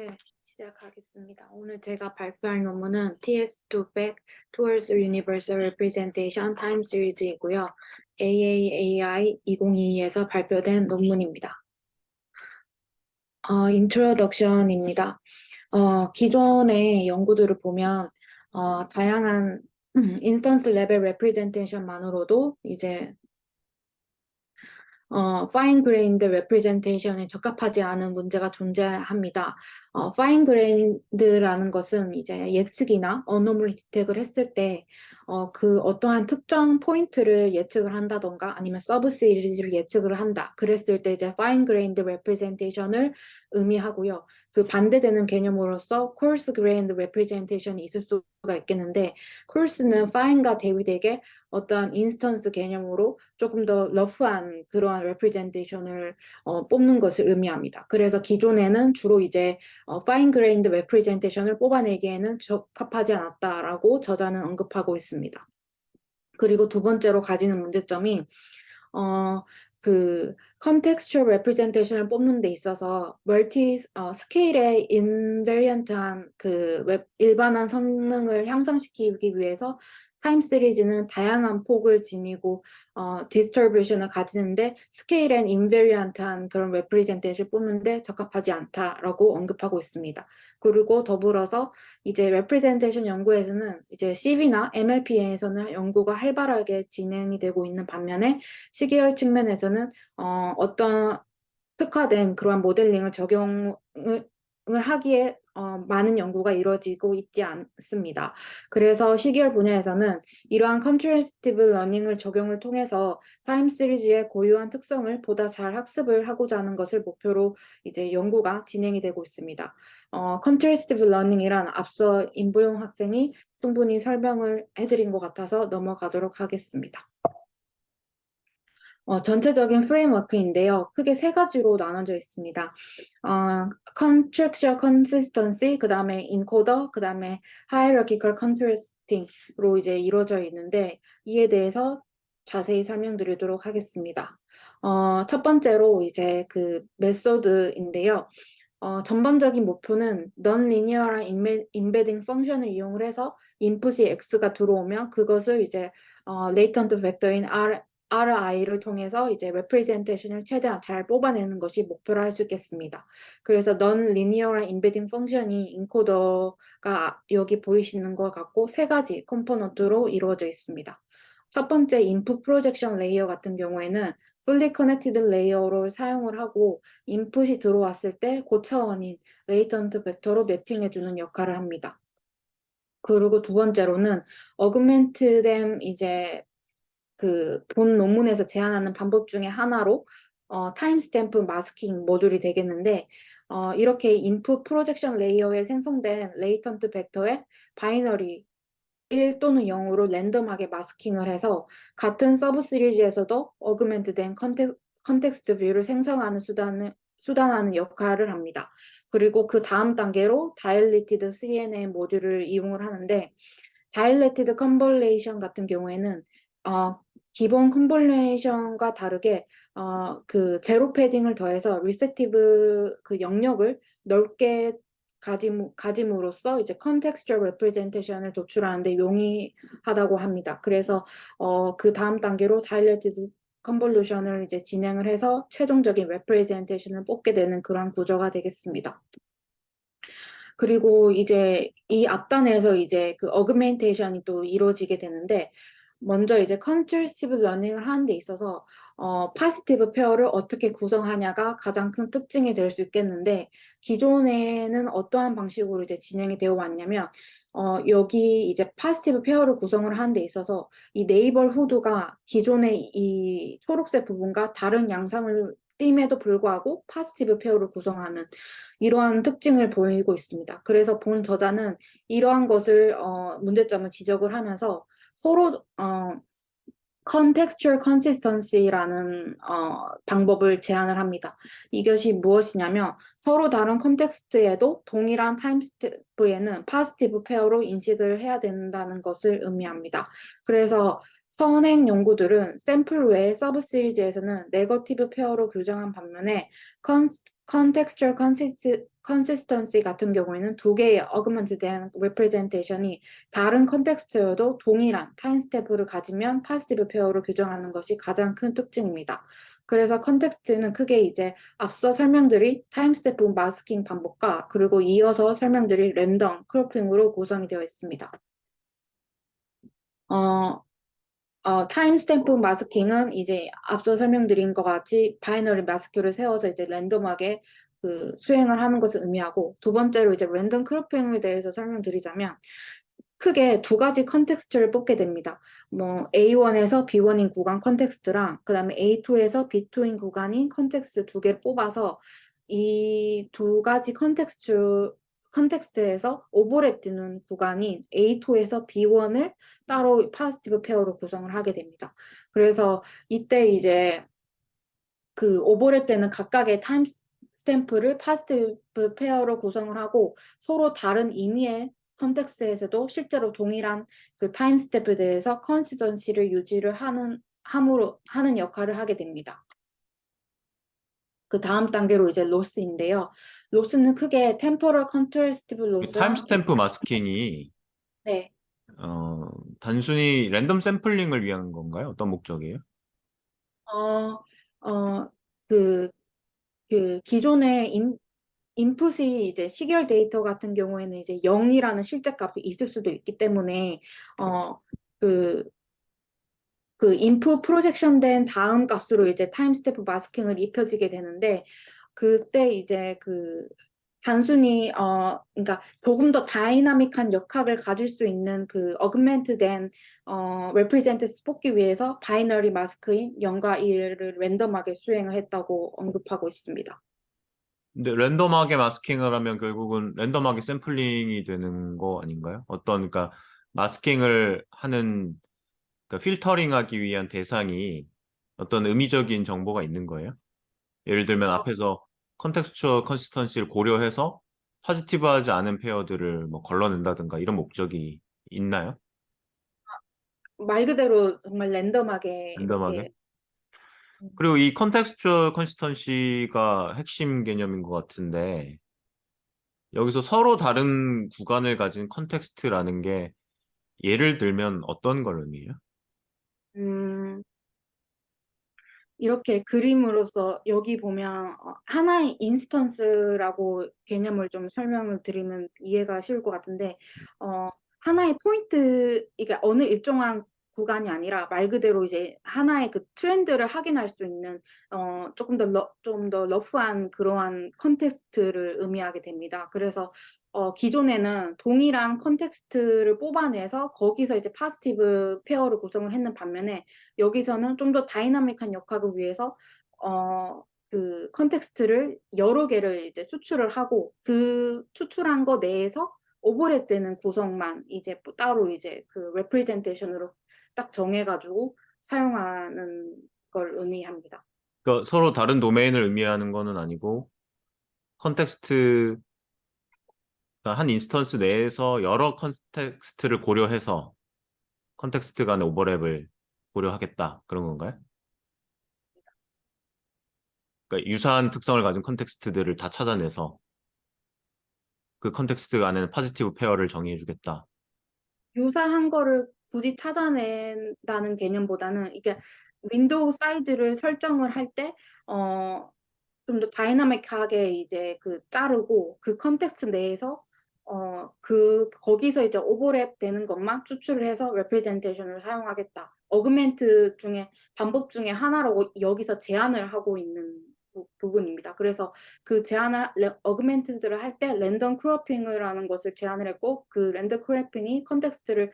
네, 시작하겠습니다. 오늘 제가 발표할 논문은 TS2 Back Towards Universal Representation Time Series이고요. AAAI 2022에서 발표된 논문입니다. 인트로덕션입니다. 기존의 연구들을 보면 다양한 인스턴스 레벨 레프레젠테이션만으로도 이제 fine grained representation에 적합하지 않은 문제가 존재합니다. fine grained라는 것은 이제 예측이나 anomaly detect을 했을 때, 그 어떠한 특정 포인트를 예측을 한다던가 아니면 서브 시리즈를 예측을 한다. 그랬을 때 이제 fine grained representation을 의미하고요. 그 반대되는 개념으로서 coarse grained representation이 있을 수가 있겠는데, coarse는 fine과 대비되게 어떤 인스턴스 개념으로 조금 더 러프한 그러한 representation을 뽑는 것을 의미합니다. 그래서 기존에는 주로 이제 fine grained representation을 뽑아내기에는 적합하지 않았다라고 저자는 언급하고 있습니다. 그리고 두 번째로 가지는 문제점이 그 contextual representation을 뽑는 데 있어서 스케일의 invariant한 일반한 성능을 향상시키기 위해서 타임 시리즈는 다양한 폭을 지니고 디스트리뷰션을 가지는데 스케일 앤 인베리언트한 그런 레프레젠테이션을 뽑는데 적합하지 않다라고 언급하고 있습니다. 그리고 더불어서 이제 레프레젠테이션 연구에서는 이제 CV나 MLP에서는 연구가 활발하게 진행이 되고 있는 반면에 시계열 측면에서는 어떤 특화된 그러한 모델링을 적용을 하기에 많은 연구가 이루어지고 있지 않습니다. 그래서 시계열 분야에서는 이러한 컨트래스티브 러닝을 적용을 통해서 타임 시리즈의 고유한 특성을 보다 잘 학습을 하고자 하는 것을 목표로 이제 연구가 진행이 되고 있습니다. 컨트래스티브 러닝이란 앞서 임부용 학생이 충분히 설명을 해드린 것 같아서 넘어가도록 하겠습니다. 전체적인 프레임워크인데요. 크게 세 가지로 나눠져 있습니다. Contextual Consistency, 그 다음에 Encoder, 그 다음에 Hierarchical Contrasting으로 이제 이루어져 있는데 이에 대해서 자세히 설명드리도록 하겠습니다. 첫 번째로 이제 그 메소드인데요. 전반적인 목표는 non-linear한 embedding 펑션을 이용을 해서 인풋이 x가 들어오면 그것을 이제 latent 벡터인 RI를 통해서 이제 representation을 최대한 잘 뽑아내는 것이 목표로 할 수 있겠습니다. 그래서 non-linear한 embedding 펑션이 인코더가 여기 보이시는 것 같고 세 가지 컴포넌트로 이루어져 있습니다. 첫 번째 인풋 프로젝션 레이어 같은 경우에는 fully connected 레이어를 사용을 하고 인풋이 들어왔을 때 고차원인 레이턴트 벡터로 매핑해주는 역할을 합니다. 그리고 두 번째로는 어그멘트된 이제 그 본 논문에서 제안하는 방법 중에 하나로 타임스탬프 마스킹 모듈이 되겠는데 이렇게 인풋 프로젝션 레이어에 생성된 레이턴트 벡터에 바이너리 1 또는 0으로 랜덤하게 마스킹을 해서 같은 서브 시리즈에서도 어그멘트된 컨텍스트 뷰를 생성하는 수단하는 역할을 합니다. 그리고 그 다음 단계로 다일리티드 CNN 모듈을 이용을 하는데 다일리티드 컨볼레이션 같은 경우에는 기본 컨볼레이션과 다르게 그 제로 패딩을 더해서 리셋티브 그 영역을 넓게 가짐으로써 이제 contextual representation을 도출하는데 용이하다고 합니다. 그래서 그 다음 단계로 dilated convolution을 이제 진행을 해서 최종적인 representation을 뽑게 되는 그런 구조가 되겠습니다. 그리고 이제 이 앞단에서 이제 그 어그멘테이션이 또 이루어지게 되는데 먼저 이제 컨트리스티브 러닝을 하는 데 있어서 파지티브 페어를 어떻게 구성하냐가 가장 큰 특징이 될 수 있겠는데 기존에는 어떠한 방식으로 이제 진행이 되어 왔냐면 여기 이제 파지티브 페어를 구성을 하는 데 있어서 이 네이버 후드가 기존의 이 초록색 부분과 다른 양상을 띠임에도 불구하고 파지티브 페어를 구성하는 이러한 특징을 보이고 있습니다. 그래서 본 저자는 이러한 것을 문제점을 지적을 하면서 서로 contextual consistency라는 방법을 제안을 합니다. 이것이 무엇이냐면 서로 다른 컨텍스트에도 동일한 타임스탬프에는 positive 페어로 인식을 해야 된다는 것을 의미합니다. 그래서 선행 연구들은 샘플 외의 서브 시리즈에서는 네거티브 페어로 교정한 반면에 contextual consistency 같은 경우에는 두 개의 어그먼트된 representation이 다른 컨텍스트여도 동일한 타임 스텝을 가지면 파지티브 페어로 교정하는 것이 가장 큰 특징입니다. 그래서 컨텍스트는 크게 이제 앞서 설명들이 타임 스텝 마스킹 반복과 그리고 이어서 설명들이 랜덤 크로핑으로 구성이 되어 있습니다. 어, 타임스탬프 마스킹은 이제 앞서 설명드린 것 같이 바이너리 마스크를 세워서 이제 랜덤하게 그 수행을 하는 것을 의미하고 두 번째로 이제 랜덤 크로핑에 대해서 설명드리자면 크게 두 가지 컨텍스트를 뽑게 됩니다. 뭐 A1에서 B1인 구간 컨텍스트랑 그다음에 A2에서 B2인 구간인 컨텍스트 두 개를 뽑아서 이 두 가지 컨텍스트에서 오버랩 되는 구간인 A2에서 B1을 따로 파지티브 페어로 구성을 하게 됩니다. 그래서 이때 이제 그 오버랩 되는 각각의 타임 스탬프를 파지티브 페어로 구성을 하고 서로 다른 의미의 컨텍스트에서도 실제로 동일한 그 타임 스탬프에 대해서 컨시전시를 유지를 하는 역할을 하게 됩니다. 그 다음 단계로 이제 로스인데요. 로스는 크게 템포럴 컨트레스티브 이 로스와 타임스탬프 마스킹이 네. 어, 단순히 랜덤 샘플링을 위한 건가요? 어떤 목적이에요? 어, 어, 그, 그 기존의 인풋이 이제 시결 데이터 같은 경우에는 이제 0이라는 실제 값이 있을 수도 있기 때문에 어, 그, 그 인풋 프로젝션 된 다음 값으로 이제 타임 스텝 마스킹을 입혀지게 되는데 그때 이제 그 단순히 그러니까 조금 더 다이나믹한 역학을 가질 수 있는 그 어그멘트된 representatives 뽑기 위해서 바이너리 마스크인 0과 1을 랜덤하게 수행을 했다고 언급하고 있습니다. 근데 랜덤하게 마스킹을 하면 결국은 랜덤하게 샘플링이 되는 거 아닌가요? 어떤, 그러니까 마스킹을 하는, 그러니까 필터링하기 위한 대상이 어떤 의미적인 정보가 있는 거예요? 예를 들면 어, 앞에서 컨텍스추얼 컨시스턴시를 고려해서 포지티브하지 않은 페어들을 뭐 걸러낸다든가 이런 목적이 있나요? 말 그대로 정말 랜덤하게 랜덤하게? 이렇게 그리고 이 컨텍스추얼 컨시스턴시가 핵심 개념인 것 같은데 여기서 서로 다른 구간을 가진 컨텍스트라는 게 예를 들면 어떤 걸 의미해요? 음, 이렇게 그림으로써 여기 보면 하나의 인스턴스라고 개념을 좀 설명을 드리면 이해가 쉬울 것 같은데 어, 하나의 포인트, 이게 어느 일정한 구간이 아니라 말 그대로 이제 하나의 그 트렌드를 확인할 수 있는 좀 더 러프한 그러한 컨텍스트를 의미하게 됩니다. 그래서 기존에는 동일한 컨텍스트를 뽑아내서 거기서 이제 파지티브 페어를 구성을 했는 반면에 여기서는 좀 더 다이나믹한 역학을 위해서 그 컨텍스트를 여러 개를 이제 추출을 하고 그 추출한 거 내에서 오버랩 되는 구성만 이제 따로 이제 그 레프리젠테이션으로 딱 정해가지고 사용하는 걸 의미합니다. 그러니까 서로 다른 도메인을 의미하는 거는 아니고 컨텍스트, 그러니까 한 인스턴스 내에서 여러 컨텍스트를 고려해서 컨텍스트 간의 오버랩을 고려하겠다. 그런 건가요? 그러니까 유사한 특성을 가진 컨텍스트들을 다 찾아내서 그 컨텍스트 안에는 포지티브 페어를 정의해주겠다. 유사한 거를 굳이 찾아낸다는 개념보다는 이게 윈도우 사이즈를 설정을 할 때, 좀 더 다이나믹하게 이제 그 자르고 그 컨텍스트 내에서 거기서 이제 오버랩 되는 것만 추출을 해서 레프레젠테이션을 사용하겠다. 어그멘트 중에 반복 중에 하나로 여기서 제한을 하고 있는 부분입니다. 그래서 그 어그멘트들을 할 때 랜덤 크로핑을 하는 것을 제안을 했고 그 랜덤 크로핑이 컨텍스트를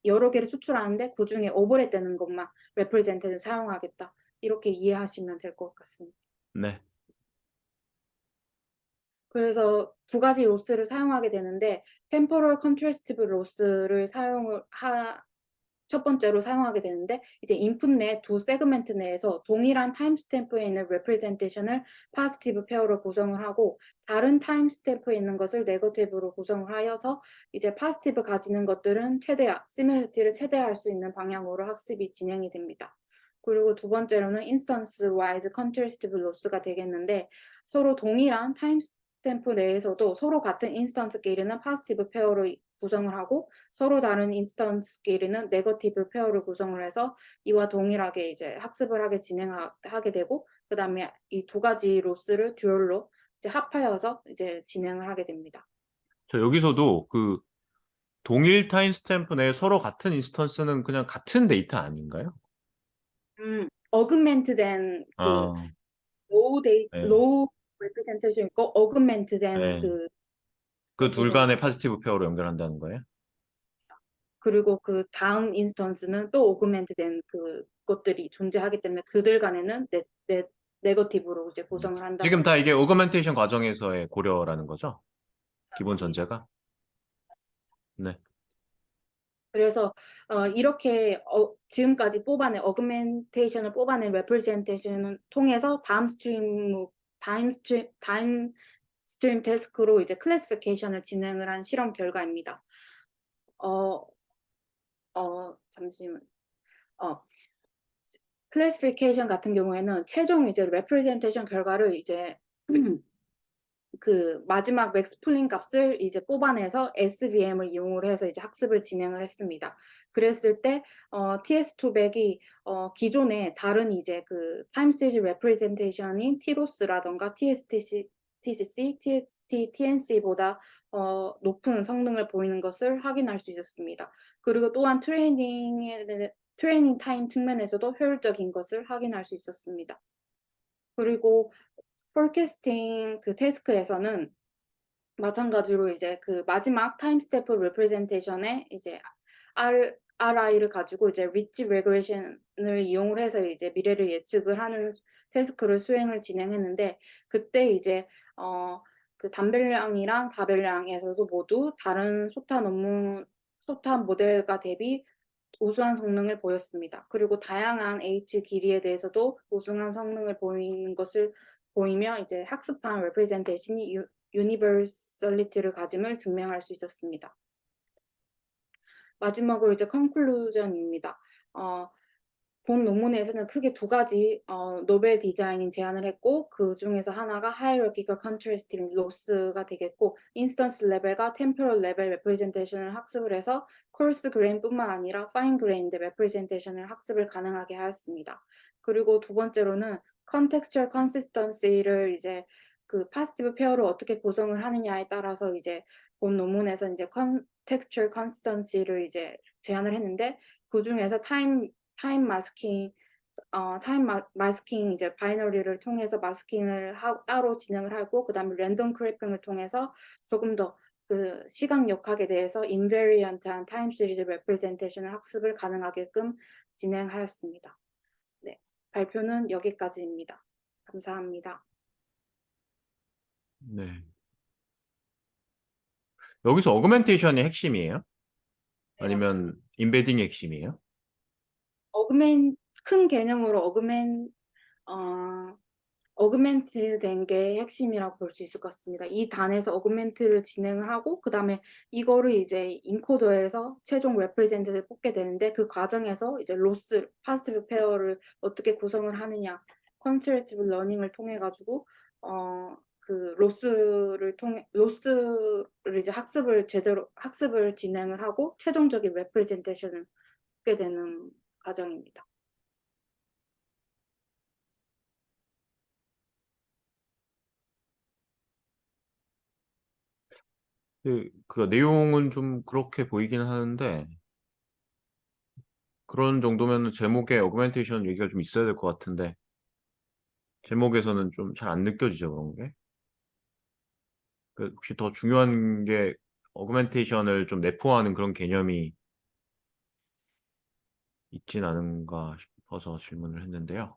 여러 개를 추출하는데 그 중에 오버랩 되는 것만 레프레젠테이션을 사용하겠다. 이렇게 이해하시면 될 것 같습니다. 네. 그래서 두 가지 로스를 사용하게 되는데 템포럴 컨트레스티브 로스를 첫 번째로 사용하게 되는데 이제 인풋 내 두 세그멘트 내에서 동일한 타임스탬프에 있는 representation을 positive 페어로 구성을 하고 다른 타임스탬프에 있는 것을 negative로 구성을 하여서 이제 positive 가지는 것들은 최대화, similarity를 최대화할 수 있는 방향으로 학습이 진행이 됩니다. 그리고 두 번째로는 instance wise contrastive loss가 되겠는데 서로 동일한 타임스탬프 내에서도 서로 같은 인스턴스끼리는 positive 페어로 구성을 하고 서로 다른 인스턴스끼리는 네거티브 페어를 구성을 해서 이와 동일하게 이제 학습을 하게 진행하게 되고 그 다음에 이 두 가지 로스를 듀얼로 이제 합하여서 이제 진행을 하게 됩니다. 저 여기서도 그 동일 타임스탬프 내에 서로 같은 인스턴스는 그냥 같은 데이터 아닌가요? 어그멘트된 그 아, 네, 로우 레프레젠테이션 있고 어그멘트된 네. 그 그 둘 네거티브가 간의 포지티브 페어로 연결한다는 거예요? 그리고 그 다음 인스턴스는 또 오그멘트된 그 것들이 존재하기 때문에 그들 간에는 네거티브로 이제 구성을 지금 한다고. 다 이게 오거멘테이션 과정에서의 고려라는 거죠? 기본 맞습니다. 전제가? 네. 그래서 이렇게 지금까지 뽑아낸 어그멘테이션을 뽑아낸 레프레젠테이션을 통해서 다음 스트림 태스크로 이제 클래시피케이션을 진행을 한 실험 결과입니다. 어, 잠시만. 어, 클래시피케이션 같은 경우에는 최종 이제 레프레젠테이션 결과를 이제 그 마지막 맥스 풀링 값을 이제 뽑아내서 SVM을 이용을 해서 이제 학습을 진행을 했습니다. 그랬을 때 TS200이 기존의 다른 이제 그 타임 시리즈 레프레젠테이션인 티로스라던가 TSTC, TCC, TXT, TNC보다 높은 성능을 보이는 것을 확인할 수 있었습니다. 그리고 또한 트레이닝 타임 측면에서도 효율적인 것을 확인할 수 있었습니다. 그리고 포캐스팅 그 태스크에서는 마찬가지로 이제 그 마지막 타임 스태프 레프레젠테이션에 이제 RI를 가지고 이제 리치 레그레션을 이용을 해서 이제 미래를 예측을 하는 태스크를 수행을 진행했는데 그때 이제 그 단별량이랑 다별량에서도 모두 다른 소탄 모델과 대비 우수한 성능을 보였습니다. 그리고 다양한 H 길이에 대해서도 우수한 성능을 보이는 것을 보이며 이제 학습한 레프레젠테이션이 유니버설리티를 가짐을 증명할 수 있었습니다. 마지막으로 이제 컨클루전입니다. 본 논문에서는 크게 두 가지 노벨 디자인인 제안을 했고 그 중에서 하나가 hierarchical contrasting loss가 되겠고 인스턴스 레벨과 템포럴 레벨 레프레젠테이션을 학습을 해서 coarse grain뿐만 아니라 fine grained representation을 학습을 가능하게 하였습니다. 그리고 두 번째로는 contextual consistency를 이제 그 positive 페어를 어떻게 구성을 하느냐에 따라서 이제 본 논문에서 이제 contextual consistency를 이제 제안을 했는데 그 중에서 타임 마스킹 이제 바이너리를 통해서 마스킹을 따로 진행을 하고 그다음에 랜덤 크래핑을 통해서 조금 더 그 시간 역학에 대해서 인베리언트한 타임 시리즈 레프레젠테이션을 학습을 가능하게끔 진행하였습니다. 네, 발표는 여기까지입니다. 감사합니다. 네. 여기서 어그멘테이션이 핵심이에요? 네, 맞습니다. 아니면 인베딩이 핵심이에요? 큰 개념으로 어, 어그멘트 된 게 핵심이라고 볼 수 있을 것 같습니다. 이 단에서 어그멘트를 진행을 하고 그 다음에 이거를 이제 인코더에서 최종 레프레젠트를 뽑게 되는데 그 과정에서 이제 파스티브 페어를 어떻게 구성을 하느냐 컨트레이티브 러닝을 통해 가지고 그 로스를 이제 학습을 진행을 하고 최종적인 레프레젠테이션을 뽑게 되는 과정입니다. 그 내용은 좀 그렇게 보이기는 하는데 그런 정도면 제목에 어그멘테이션 얘기가 좀 있어야 될 것 같은데 제목에서는 좀 잘 안 느껴지죠, 그런 게. 혹시 더 중요한 게 어그멘테이션을 좀 내포하는 그런 개념이 있진 않은가 싶어서 질문을 했는데요.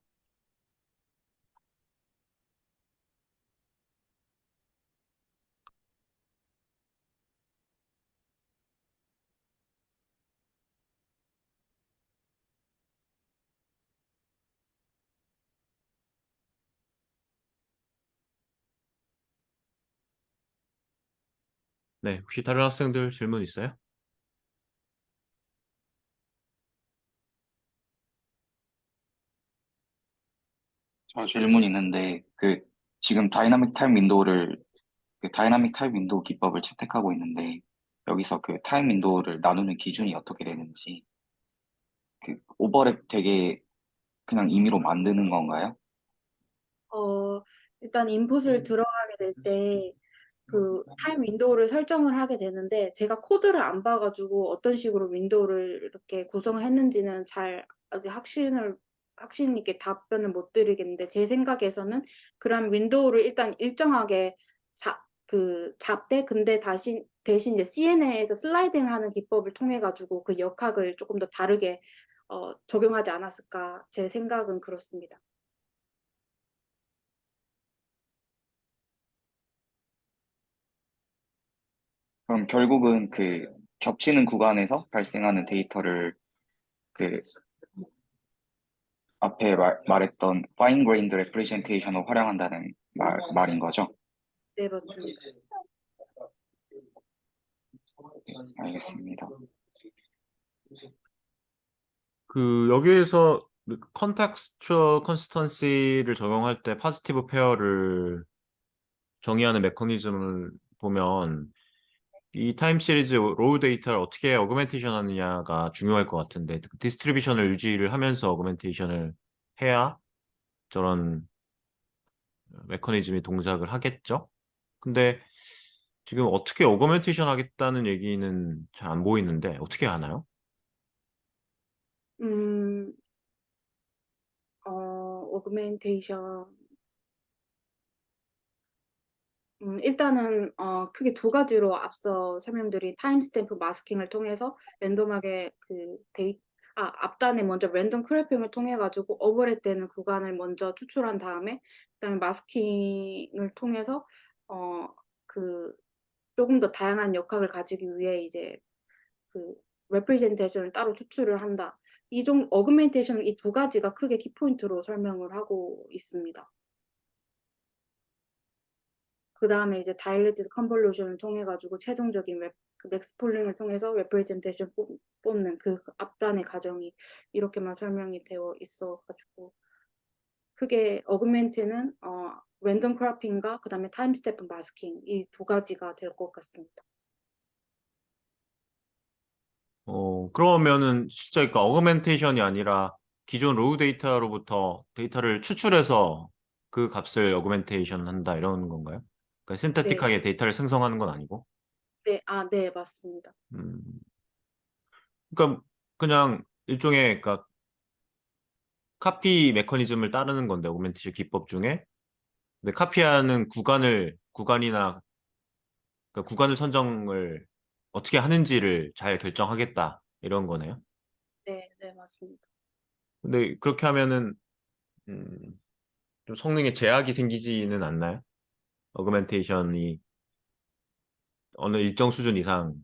네, 혹시 다른 학생들 질문 있어요? 저 질문 있는데, 지금 다이나믹 타입 윈도우 기법을 채택하고 있는데, 여기서 그 타입 윈도우를 나누는 기준이 어떻게 되는지, 오버랩 되게 그냥 임의로 만드는 건가요? 어, 일단 인풋을 들어가게 될 때 그 타임 윈도우를 설정을 하게 되는데 제가 코드를 안 봐가지고 어떤 식으로 윈도우를 이렇게 구성을 했는지는 잘 아직 확신 있게 답변을 못 드리겠는데 제 생각에서는 그런 윈도우를 일단 일정하게 잡되 근데 대신 이제 CNN에서 슬라이딩을 하는 기법을 통해 가지고 그 역학을 조금 더 다르게 적용하지 않았을까 제 생각은 그렇습니다. 그럼 결국은 겹치는 구간에서 발생하는 데이터를 그 앞에 말했던 fine grained representation을 활용한다는 말인 거죠? 네, 맞습니다. 알겠습니다. 여기에서 컨텍스처 컨시스턴시를 적용할 때 파지티브 페어를 정의하는 메커니즘을 보면 이 타임 시리즈 로우 데이터를 어떻게 어그멘테이션 하느냐가 중요할 것 같은데 디스트리뷰션을 유지를 하면서 어그멘테이션을 해야 저런 메커니즘이 동작을 하겠죠? 근데 지금 어떻게 어그멘테이션 하겠다는 얘기는 잘 안 보이는데 어떻게 하나요? 음, 어그멘테이션. 일단은 크게 두 가지로 앞서 설명드린 타임스탬프 마스킹을 통해서 랜덤하게 앞단에 먼저 랜덤 크래핑을 통해 가지고 오버랩되는 구간을 먼저 추출한 다음에 그다음에 마스킹을 통해서 어, 그 조금 더 다양한 역학을 가지기 위해 이제 그 레프레젠테이션을 따로 추출을 한다. 어그멘테이션 이 두 가지가 크게 키포인트로 설명을 하고 있습니다. 그 다음에 이제 다일레티드 컨볼루션을 통해 가지고 최종적인 그 맥스폴링을 통해서 레프레젠테이션 뽑는 그 앞단의 과정이 이렇게만 설명이 되어 있어 가지고 크게 어그멘트는 랜덤 크래핑과 그 다음에 타임 스텝 마스킹 이 두 가지가 될 것 같습니다. 그러면은 진짜 그러니까 어그멘테이션이 아니라 기존 로우 데이터로부터 데이터를 추출해서 그 값을 어그멘테이션 한다 이런 건가요? 그러니까 네, 신태틱하게 데이터를 생성하는 건 아니고. 네, 네, 맞습니다. 음, 그러니까 그냥 일종의 그러니까 카피 메커니즘을 따르는 건데 오그멘테이션 기법 중에 근데 카피하는 구간이나 그러니까 구간을 선정을 어떻게 하는지를 잘 결정하겠다 이런 거네요. 네, 네, 맞습니다. 근데 그렇게 하면은 음, 좀 성능에 제약이 생기지는 않나요? 어그멘테이션이 어느 일정 수준 이상,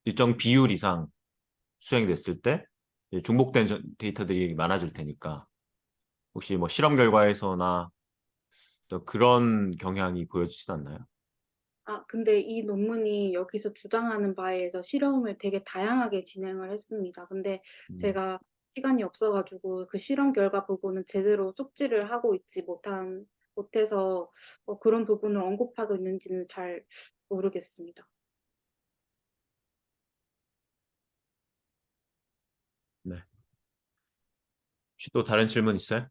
일정 비율 이상 수행됐을 때 이제 중복된 데이터들이 많아질 테니까 혹시 뭐 실험 결과에서나 또 그런 경향이 보여지진 않나요? 근데 이 논문이 여기서 주장하는 바에 의해서 실험을 되게 다양하게 진행을 했습니다. 근데 음, 제가 시간이 없어가지고 그 실험 결과 부분은 제대로 쪽지를 하고 있지 못해서 그런 부분을 언급하고 있는지는 잘 모르겠습니다. 네. 혹시 또 다른 질문 있어요?